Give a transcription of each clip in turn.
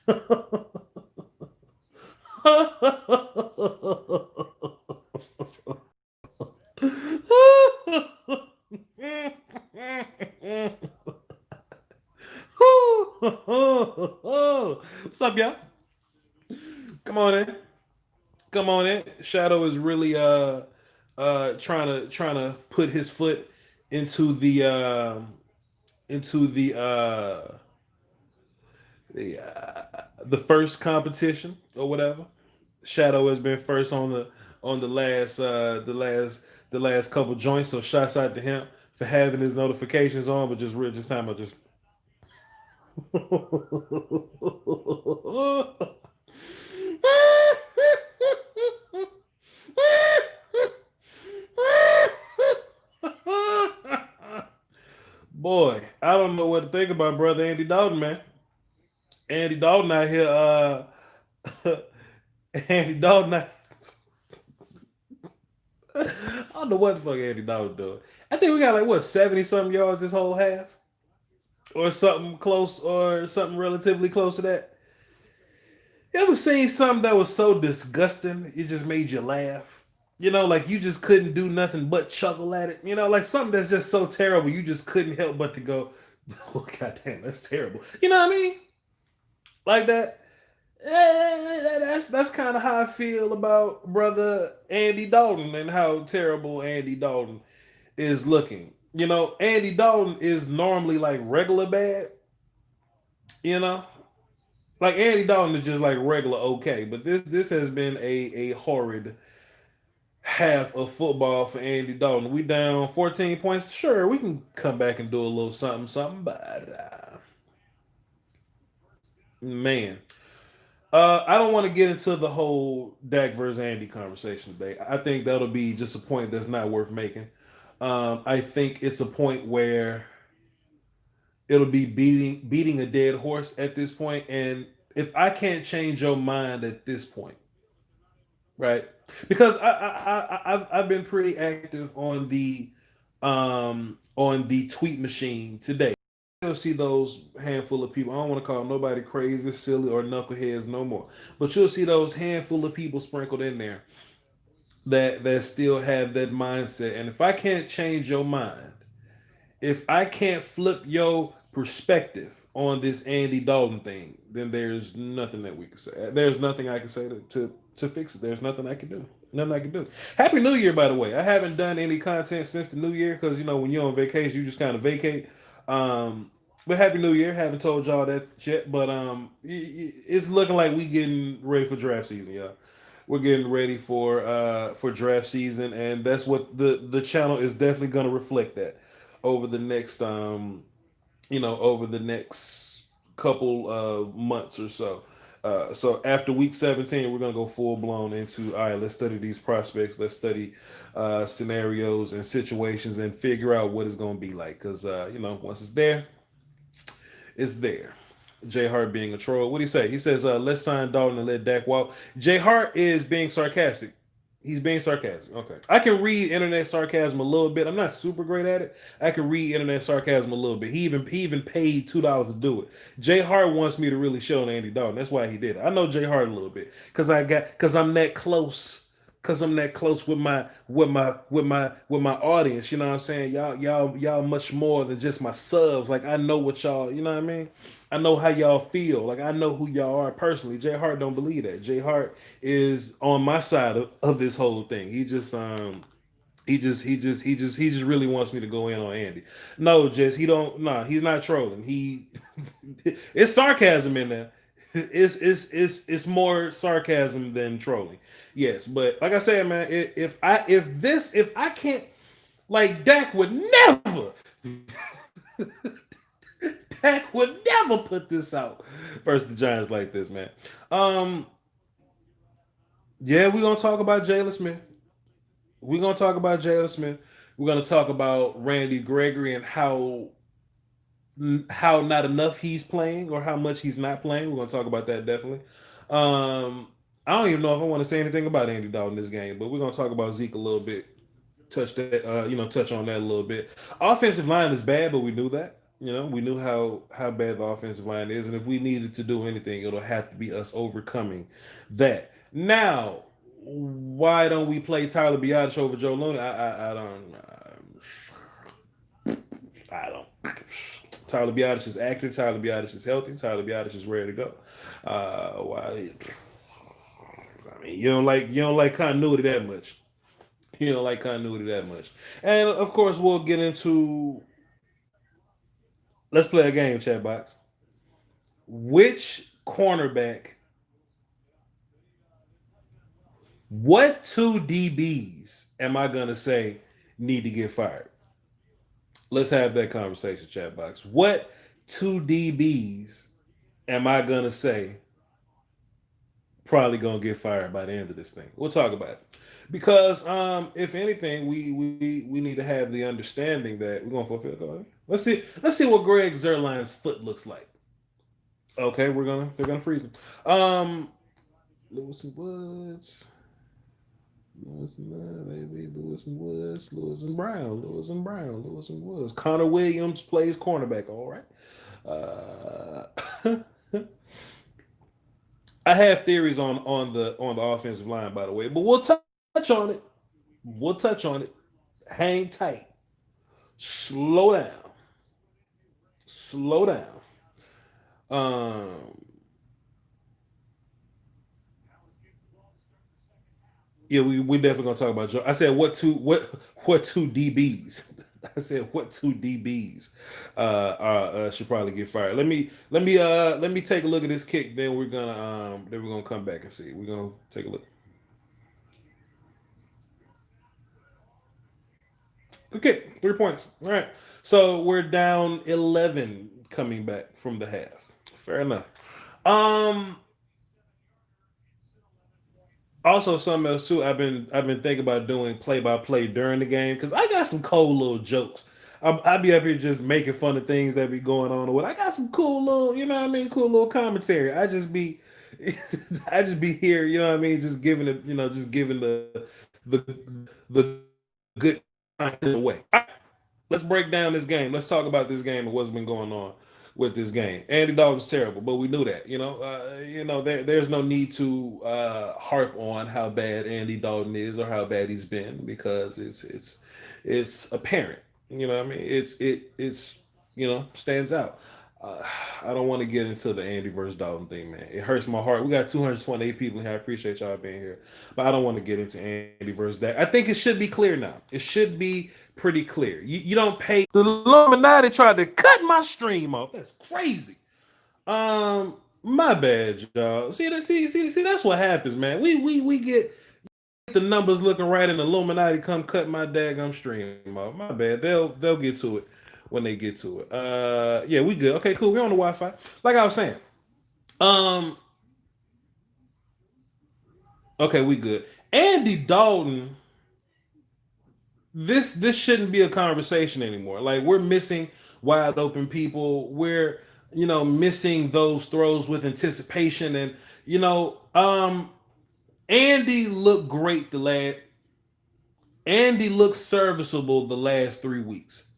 What's up, y'all? Come on in. Come on in. Shadow is really trying to put his foot into the first competition or whatever. Shadow has been first on the last couple joints. So shouts out to him for having his notifications on, but just real just time I just Boy, I don't know what to think about brother Andy Dalton, man. Andy Dalton out here, Andy Dalton. I don't know what the fuck Andy Dalton doing. I think we got like what 70 something yards this whole half, or something close, or something relatively close to that. You ever seen something that was so disgusting it just made you laugh? You know, like you just couldn't do nothing but chuckle at it. You know, like something that's just so terrible you just couldn't help but to go, "Oh goddamn, that's terrible." You know what I mean? Like that. That's kind of how I feel about brother Andy Dalton and how terrible Andy Dalton is looking. You know, Andy Dalton is normally like regular bad. You know, like Andy Dalton is just like regular okay, but this has been a horrid half of football for Andy Dalton. We down 14 points. Sure, we can come back and do a little something, something, but man, I don't want to get into the whole Dak versus Andy conversation today. I think that'll be just a point that's not worth making. I think it's a point where it'll be beating a dead horse at this point, and if I can't change your mind at this point, right? Because I've been pretty active on the tweet machine today. You'll see those handful of people. I don't want to call nobody crazy, silly, or knuckleheads no more. But you'll see those handful of people sprinkled in there that still have that mindset. And if I can't change your mind, if I can't flip your perspective on this Andy Dalton thing, then there's nothing that we can say. There's nothing I can say to fix it. There's nothing I can do. Nothing I can do. Happy New Year, by the way. I haven't done any content since the New Year because you know when you're on vacation, you just kind of vacate. But Happy New Year. Haven't told y'all that yet, but it's looking like we getting ready for draft season, y'all. We're getting ready for draft season, and that's what the channel is definitely going to reflect that over the next over the next couple of months or so. So after week 17, we're gonna go full blown into all right. Let's study these prospects. Let's study scenarios and situations and figure out what it's gonna be like. Because once it's there, it's there. Jay Hart being a troll. What do you say? He says, let's sign Dalton and let Dak walk. Jay Hart is being sarcastic. He's being sarcastic. Okay. I can read internet sarcasm a little bit. I'm not super great at it. I can read internet sarcasm a little bit. He even paid $2 to do it. Jay Hart wants me to really show Andy Dalton. That's why he did it. I know Jay Hart a little bit. Cause I'm that close. Cause I'm that close with my audience. You know what I'm saying? Y'all much more than just my subs. Like I know what y'all, you know what I mean? I know how y'all feel. Like I know who y'all are personally. Jay Hart don't believe that. Jay Hart is on my side of this whole thing. He just really wants me to go in on Andy. No, just he don't. No, he's not trolling. It's sarcasm in there. It's more sarcasm than trolling. Yes, but like I said, man, if I can't like Dak would never Dak would never put this out versus the Giants like this, man. Um, yeah, we're gonna talk about Jalen Smith. We're gonna talk about Jalen Smith. We're gonna talk about Randy Gregory and how not enough he's playing or how much he's not playing. We're gonna talk about that definitely. I don't even know if I want to say anything about Andy Dalton this game, but we're gonna talk about Zeke a little bit. Touch on that a little bit. Offensive line is bad, but we knew that. We knew how bad the offensive line is, and if we needed to do anything, it'll have to be us overcoming that. Now, why don't we play Tyler Biadasz over Joe Looney? I don't. Tyler Biadasz is active. Tyler Biadasz is healthy. Tyler Biadasz is ready to go. Why? I mean, you don't like continuity that much. You don't like continuity that much. And of course, we'll get into. Let's play a game, chat box. Which cornerback? What two DBs am I gonna say need to get fired? Let's have that conversation, chat box. What two DBs am I gonna say probably gonna get fired by the end of this thing? We'll talk about it because if anything, we need to have the understanding that we're going for a field goal. Let's see what Greg Zuerlein's foot looks like. Okay, they're gonna freeze him. Lewis and Woods. Lewis and baby, Lewis and Woods, Lewis and Brown, Lewis and Brown, Lewis and Woods. Connor Williams plays cornerback. All right. I have theories on the offensive line, by the way, but we'll touch on it. We'll touch on it. Hang tight. Slow down. Slow down. Um, Yeah, we definitely gonna talk about Joe. I said what two DBs? I said what two DBs should probably get fired. Let me take a look at this kick. Then we're gonna come back and see. We're gonna take a look. Okay, 3 points. All right. So we're down 11 coming back from the half. Fair enough. Um, Also, something else too. I've been thinking about doing play by play during the game because I got some cold little jokes. I be up here just making fun of things that be going on. Or what I got some cool little, what I mean, cool little commentary. I just be here, what I mean, just giving it, just giving the the good content away. All right, let's break down this game. Let's talk about this game and what's been going on with this game. Andy Dalton's terrible, but we knew that. There's no need to harp on how bad Andy Dalton is or how bad he's been because it's apparent. You know what I mean? It's stands out. Uh, I don't want to get into the Andy versus Dalton thing, man. It hurts my heart. We got 228 people here. I appreciate y'all being here, but I don't want to get into Andy versus that. I think it should be clear now. It should be pretty clear. You don't pay. The Illuminati tried to cut my stream off. That's crazy. My bad, y'all. See. That's what happens, man. We get the numbers looking right, and the Illuminati come cut my daggum stream off. My bad. They'll get to it when they get to it. Yeah, we good. Okay, cool. We're on the Wi-Fi. Like I was saying. Um, okay, we good. Andy Dalton, this shouldn't be a conversation anymore. Like we're missing wide open people. We're missing those throws with anticipation, and Andy looked great the last. Andy looked serviceable the last 3 weeks.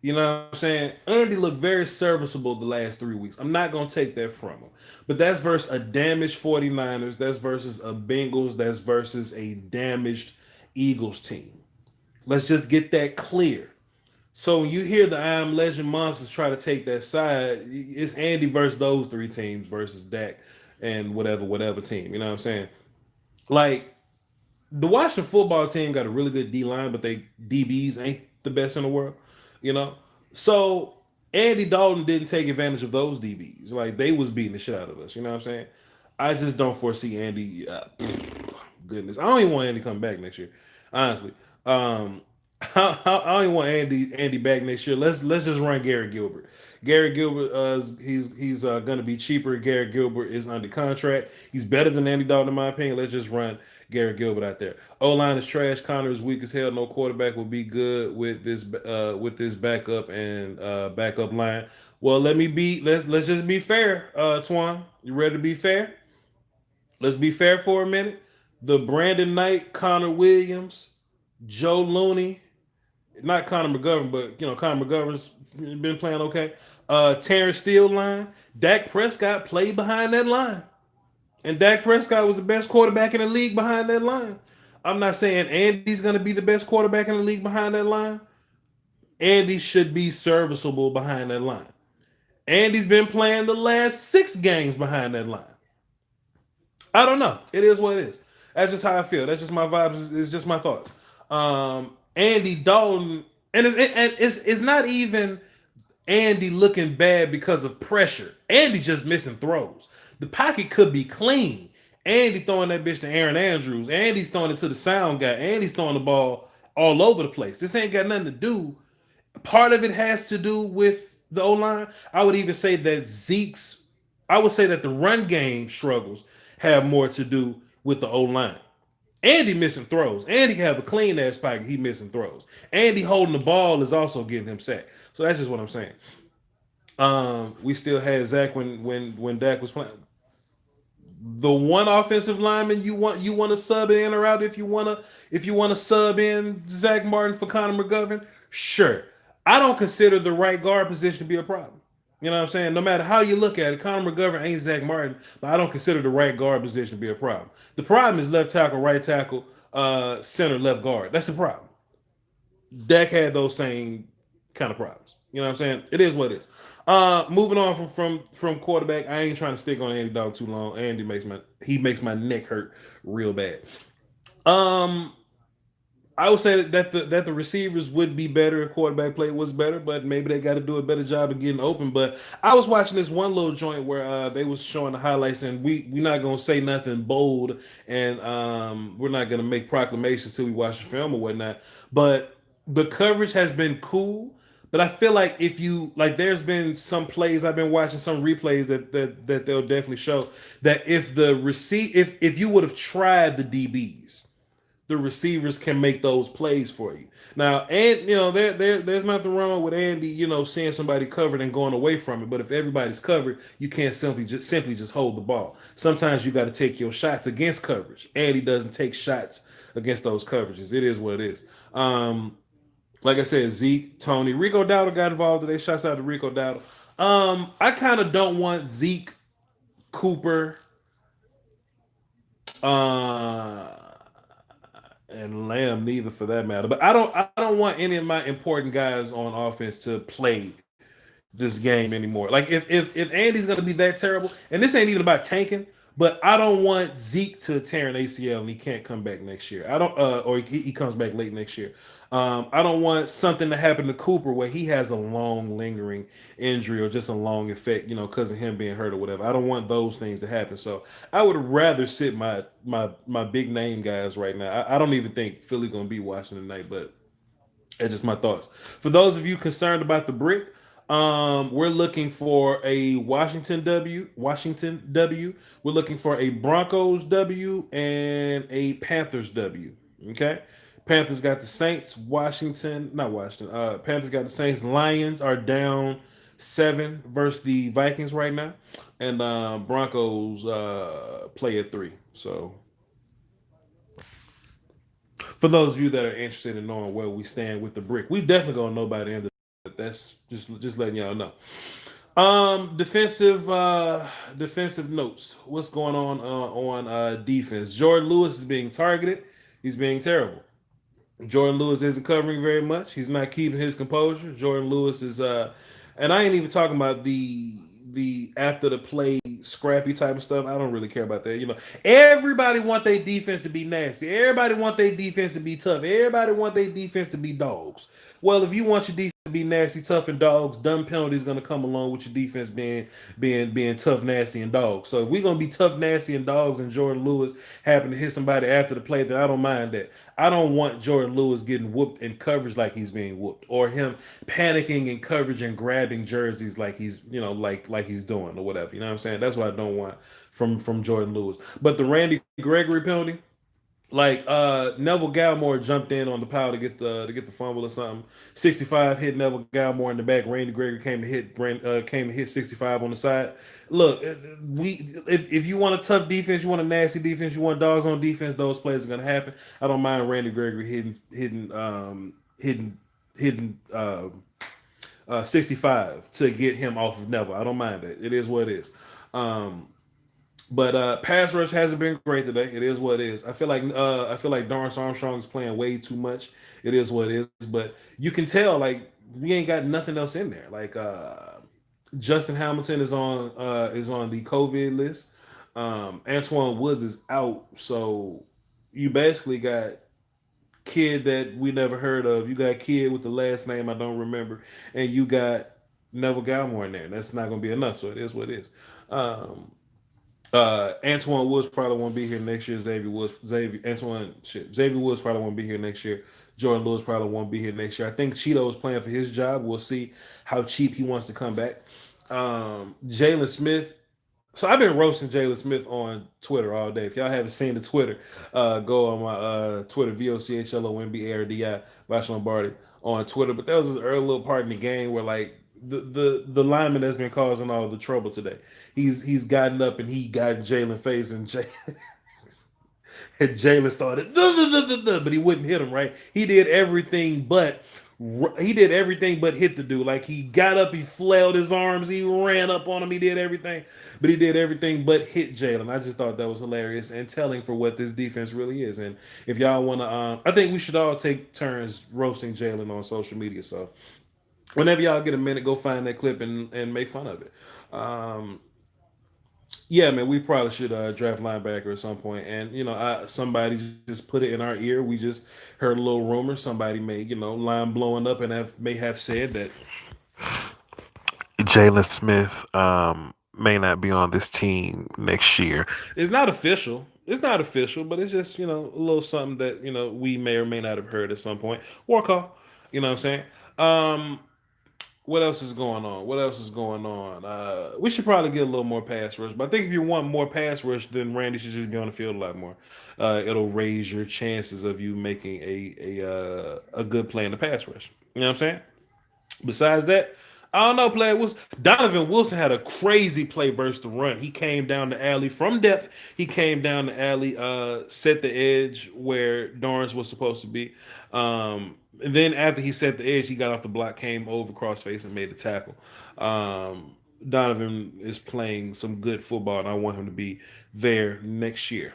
You know what I'm saying? Andy looked very serviceable the last 3 weeks. I'm not going to take that from him. But that's versus a damaged 49ers. That's versus a Bengals. That's versus a damaged Eagles team. Let's just get that clear. So when you hear the I Am Legend Monsters try to take that side, it's Andy versus those three teams versus Dak and whatever team. You know what I'm saying? Like, the Washington football team got a really good D line, but they DBs ain't the best in the world, you know. So Andy Dalton didn't take advantage of those DBs. Like they was beating the shit out of us. You know what I'm saying? I just don't foresee Andy. Goodness, I don't even want Andy to come back next year. Honestly, I don't even want Andy back next year. Let's just run Garrett Gilbert. Garrett Gilbert, he's gonna be cheaper. Garrett Gilbert is under contract. He's better than Andy Dalton in my opinion. Let's just run Garrett Gilbert out there. O line is trash. Connor is weak as hell. No quarterback will be good with this backup and backup line. Well, let's just be fair, Twan. You ready to be fair? Let's be fair for a minute. The Brandon Knight, Connor Williams, Joe Looney, Not Connor McGovern, but Connor McGovern's been playing okay. Terrence Steele line. Dak Prescott played behind that line, and Dak Prescott was the best quarterback in the league behind that line. I'm not saying Andy's going to be the best quarterback in the league behind that line. Andy should be serviceable behind that line. Andy's been playing the last 6 games behind that line. I don't know. It is what it is. That's just how I feel. That's just my vibes. It's just my thoughts. Andy Dalton, and it's not even Andy looking bad because of pressure. Andy just missing throws. The pocket could be clean. Andy throwing that bitch to Aaron Andrews. Andy's throwing it to the sound guy. Andy's throwing the ball all over the place. This ain't got nothing to do. Part of it has to do with the O line. I would even say that I would say that the run game struggles have more to do with the O line. Andy missing throws. Andy can have a clean ass pocket. He missing throws. Andy holding the ball is also getting him sacked. So that's just what I'm saying. We still had Zach when Dak was playing. The one offensive lineman you want to sub in or out if you want to sub in Zach Martin for Connor McGovern, sure. I don't consider the right guard position to be a problem. You know what I'm saying? No matter how you look at it, Connor McGovern ain't Zach Martin, but I don't consider the right guard position to be a problem. The problem is left tackle, right tackle, center, left guard. That's the problem. Dak had those same kind of problems. You know what I'm saying? It is what it is. Moving on from quarterback, I ain't trying to stick on Andy Dog too long. Andy makes my neck hurt real bad. Um, I would say that the receivers would be better if quarterback play was better, but maybe they got to do a better job of getting open. But I was watching this one little joint where they was showing the highlights, and we're not gonna say nothing bold, and we're not gonna make proclamations till we watch the film or whatnot. But the coverage has been cool. But I feel like if you like, there's been some plays I've been watching, some replays that they'll definitely show that if you would have tried the DBs, the receivers can make those plays for you. Now, and there's nothing wrong with Andy, seeing somebody covered and going away from it. But if everybody's covered, you can't simply just hold the ball. Sometimes you got to take your shots against coverage. Andy doesn't take shots against those coverages. It is what it is. Like I said, Zeke, Tony, Rico Dowdle got involved today. Shouts out to Rico Dowdle. I kind of don't want Zeke, Cooper, uh, and Lamb neither for that matter. But I don't want any of my important guys on offense to play this game anymore. Like if Andy's gonna be that terrible, and this ain't even about tanking, but I don't want Zeke to tear an ACL and he can't come back next year. I don't or he comes back late next year. I don't want something to happen to Cooper where he has a long lingering injury or just a long effect, because of him being hurt or whatever. I don't want those things to happen. So I would rather sit my big name guys right now. I don't even think Philly gonna beat Washington tonight, but that's just my thoughts. For those of you concerned about the brick, we're looking for a Washington W. We're looking for a Broncos W and a Panthers W. Okay. Panthers got the Saints. Not Washington. Panthers got the Saints. Lions are down 7 versus the Vikings right now, and Broncos play at 3. So for those of you that are interested in knowing where we stand with the brick, we definitely gonna know by the end of it. That's just letting y'all know. Defensive notes. What's going on defense? Jordan Lewis is being targeted. He's being terrible. Jordan Lewis isn't covering very much. He's not keeping his composure. Jordan Lewis is and I ain't even talking about the after the play scrappy type of stuff. I don't really care about that. Everybody want their defense to be nasty. Everybody want their defense to be tough. Everybody want their defense to be dogs. Well, if you want your defense to be nasty, tough, and dogs, dumb penalties going to come along with your defense being tough, nasty, and dogs. So if we're going to be tough, nasty, and dogs, and Jordan Lewis happen to hit somebody after the play, then I don't mind that. I don't want Jordan Lewis getting whooped in coverage like he's being whooped, or him panicking in coverage and grabbing jerseys like he's like he's doing or whatever. You know what I'm saying? That's what I don't want from Jordan Lewis. But the Randy Gregory penalty. Like Neville Gallimore jumped in on the pile to get the fumble or something. 65 hit Neville Gallimore in the back. Randy Gregory came to hit 65 on the side. Look, if you want a tough defense, you want a nasty defense, you want dogs on defense, those plays are gonna happen. I don't mind Randy Gregory hitting hitting 65 to get him off of Neville. I don't mind that. It is what it is. Um, but pass rush hasn't been great today. It is what it is. I feel like Dorrance Armstrong is playing way too much. It is what it is. But you can tell like we ain't got nothing else in there. Like Justin Hamilton is on the COVID list. Antoine Woods is out, so you basically got kid that we never heard of. You got kid with the last name I don't remember, and you got Neville Gallimore in there. That's not going to be enough. So it is what it is. Um, Antoine Woods probably won't be here next year. Xavier Woods probably won't be here next year. Jordan Lewis probably won't be here next year. I think Cheeto is playing for his job. We'll see how cheap he wants to come back. Jalen Smith. So I've been roasting Jalen Smith on Twitter all day. If y'all haven't seen the Twitter, go on my Twitter, VOCHLOMBARDI, Voch Lombardi on Twitter. But there was this early little part in the game where like the lineman that's been causing all the trouble today. He's gotten up and he got Jalen face and and Jalen started, "Duh, duh, duh, duh, duh," but he wouldn't hit him. Right? He did everything but hit the dude. Like he got up, he flailed his arms, he ran up on him, he did everything, but he did everything but hit Jalen. I just thought that was hilarious and telling for what this defense really is. And if y'all want to, I think we should all take turns roasting Jalen on social media. So whenever y'all get a minute, go find that clip and make fun of it. Um, yeah, man, we probably should draft linebacker at some point. And somebody just put it in our ear. We just heard a little rumor. Somebody may, line blowing up and may have said that Jalen Smith may not be on this team next year. It's not official. It's not official, but it's just a little something that we may or may not have heard at some point. War call. You know what I'm saying? Um, what else is going on? What else is going on? We should probably get a little more pass rush. But I think if you want more pass rush, then Randy should just be on the field a lot more. It'll raise your chances of you making a good play in the pass rush. You know what I'm saying? Besides that, I don't know. Play was Donovan Wilson had a crazy play versus the run. He came down the alley from depth. He came down the alley, set the edge where Dorrance was supposed to be. And then after he set the edge, he got off the block, came over crossface, and made the tackle. Donovan is playing some good football, and I want him to be there next year.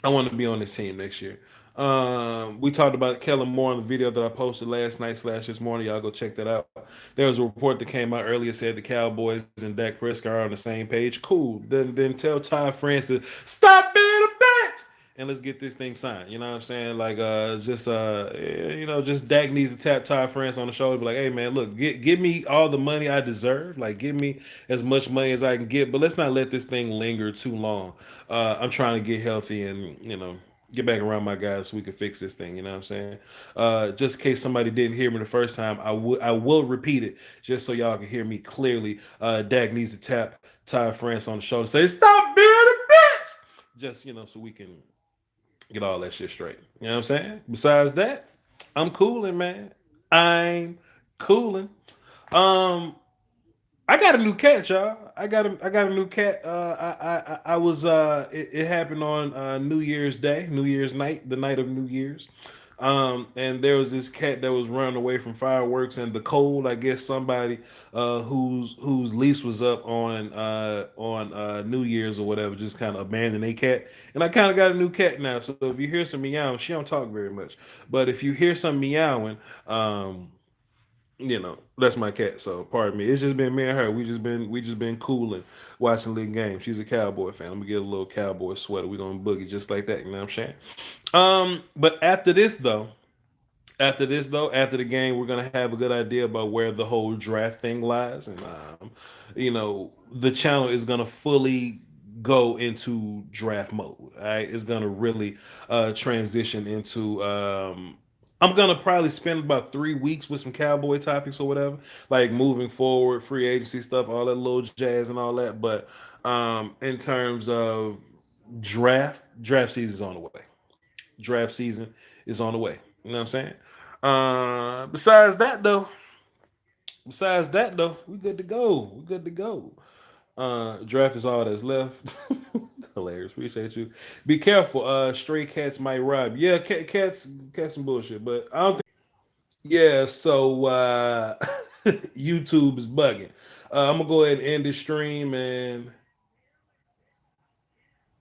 I want to be on this team next year. We talked about Kellen Moore in the video that I posted last night slash this morning. Y'all go check that out. There was a report that came out earlier said the Cowboys and Dak Prescott are on the same page. Cool. Then tell Ty Francis stop being a bitch and let's get this thing signed. You know what I'm saying? Like just Dak needs to tap Ty France on the shoulder, be like, hey man, look, give me all the money I deserve. Like give me as much money as I can get, but let's not let this thing linger too long. I'm trying to get healthy and get back around my guys so we can fix this thing. You know what I'm saying? Just in case somebody didn't hear me the first time, I will repeat it just so y'all can hear me clearly. Dak needs to tap Ty France on the shoulder, say stop being a bitch, just so we can get all that shit straight. You know what I'm saying? Besides that, I'm cooling, man. I'm cooling. Um, I got a new cat, y'all. I got a new cat. I was it happened on New Year's Day, New Year's night, the night of New Year's. And there was this cat that was running away from fireworks and the cold. I guess somebody whose lease was up on New Year's or whatever just kind of abandoned a cat. And I kind of got a new cat now. So if you hear some meowing, she don't talk very much. But if you hear some meowing, that's my cat. So pardon me. It's just been me and her. We just been cooling, watching the league game. She's a Cowboy fan. I'm gonna get a little Cowboy sweater. We're gonna boogie just like that. You know what I'm saying? But after the game, we're gonna have a good idea about where the whole draft thing lies, and the channel is gonna fully go into draft mode. All right, it's gonna really transition into. I'm gonna probably spend about 3 weeks with some cowboy topics or whatever, like moving forward, free agency stuff, all that little jazz and all that. But in terms of draft season is on the way. Draft season is on the way. You know what I'm saying? Besides that though, we good to go. We good to go. Draft is all that's left. Hilarious. Appreciate you. Be careful. Stray cats might rob. Yeah, cats some bullshit, but I don't think Yeah, so YouTube is bugging. I'm gonna go ahead and end this stream, and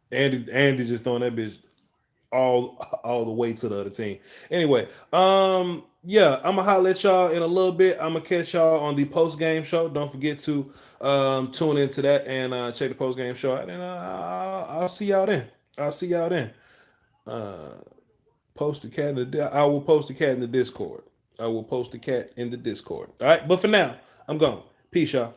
Andy just throwing that bitch all the way to the other team. Anyway, yeah, I'm gonna holler at y'all in a little bit. I'm gonna catch y'all on the post game show. Don't forget to tune into that and check the post game show out. And I'll see y'all then. I'll see y'all then. Uh, post the cat in the. I will post the cat in the Discord. I will post the cat in the Discord. All right, but for now, I'm gone. Peace, y'all.